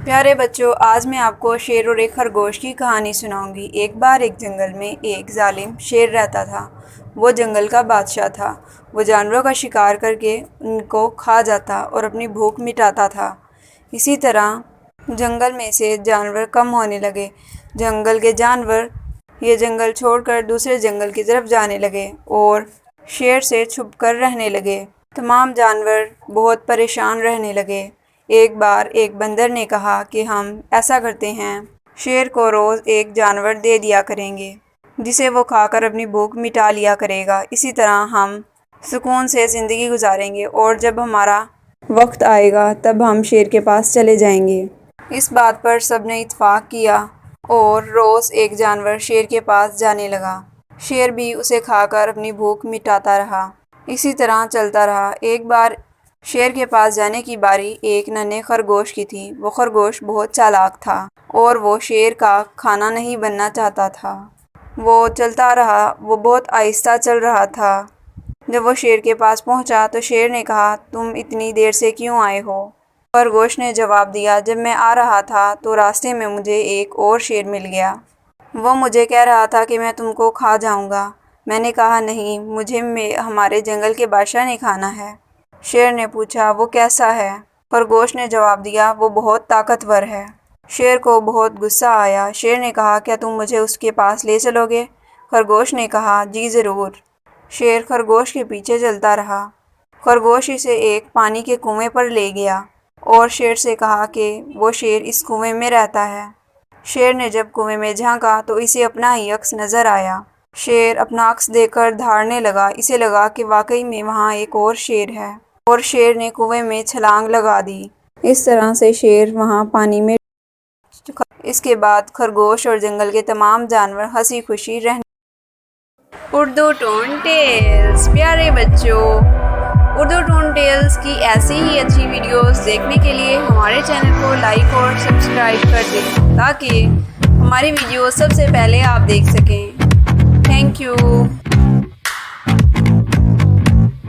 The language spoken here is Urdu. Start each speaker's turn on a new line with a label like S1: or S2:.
S1: پیارے بچوں، آج میں آپ کو شیر اور ایک خرگوش کی کہانی سناؤں گی۔ ایک بار ایک جنگل میں ایک ظالم شیر رہتا تھا۔ وہ جنگل کا بادشاہ تھا۔ وہ جانوروں کا شکار کر کے ان کو کھا جاتا اور اپنی بھوک مٹاتا تھا۔ اسی طرح جنگل میں سے جانور کم ہونے لگے۔ جنگل کے جانور یہ جنگل چھوڑ کر دوسرے جنگل کی طرف جانے لگے اور شیر سے چھپ کر رہنے لگے۔ تمام جانور بہت پریشان رہنے لگے۔ ایک بار ایک بندر نے کہا کہ ہم ایسا کرتے ہیں، شیر کو روز ایک جانور دے دیا کریں گے جسے وہ کھا کر اپنی بھوک مٹا لیا کرے گا۔ اسی طرح ہم سکون سے زندگی گزاریں گے اور جب ہمارا وقت آئے گا تب ہم شیر کے پاس چلے جائیں گے۔ اس بات پر سب نے اتفاق کیا اور روز ایک جانور شیر کے پاس جانے لگا۔ شیر بھی اسے کھا کر اپنی بھوک مٹاتا رہا۔ اسی طرح چلتا رہا۔ ایک بار شیر کے پاس جانے کی باری ایک ننھے خرگوش کی تھی۔ وہ خرگوش بہت چالاک تھا اور وہ شیر کا کھانا نہیں بننا چاہتا تھا۔ وہ چلتا رہا۔ وہ بہت آہستہ چل رہا تھا۔ جب وہ شیر کے پاس پہنچا تو شیر نے کہا، تم اتنی دیر سے کیوں آئے ہو؟ خرگوش نے جواب دیا، جب میں آ رہا تھا تو راستے میں مجھے ایک اور شیر مل گیا۔ وہ مجھے کہہ رہا تھا کہ میں تم کو کھا جاؤں گا۔ میں نے کہا نہیں، مجھے ہمارے جنگل کے بادشاہ نے کھانا ہے۔ شیر نے پوچھا، وہ کیسا ہے؟ خرگوش نے جواب دیا، وہ بہت طاقتور ہے۔ شیر کو بہت غصہ آیا۔ شیر نے کہا، کیا تم مجھے اس کے پاس لے چلو گے؟ خرگوش نے کہا، جی ضرور۔ شیر خرگوش کے پیچھے چلتا رہا۔ خرگوش اسے ایک پانی کے کنویں پر لے گیا اور شیر سے کہا کہ وہ شیر اس کنویں میں رہتا ہے۔ شیر نے جب کنویں میں جھانکا تو اسے اپنا ہی عکس نظر آیا۔ شیر اپنا عکس دیکھ کر دھاڑنے لگا۔ اسے لگا کہ واقعی میں وہاں ایک اور شیر ہے اور شیر نے کنویں میں چھلانگ لگا دی۔ اس طرح سے شیر وہاں پانی میں اس کے بعد خرگوش اور جنگل کے تمام جانور ہنسی خوشی رہنے۔ Urdu tone tells. پیارے بچوں، اردو ٹون ٹیلز کی ایسی ہی اچھی ویڈیوز دیکھنے کے لیے ہمارے چینل کو لائک اور سبسکرائب کر دیں تاکہ ہماری ویڈیوز سب سے پہلے آپ دیکھ سکیں۔ Thank you.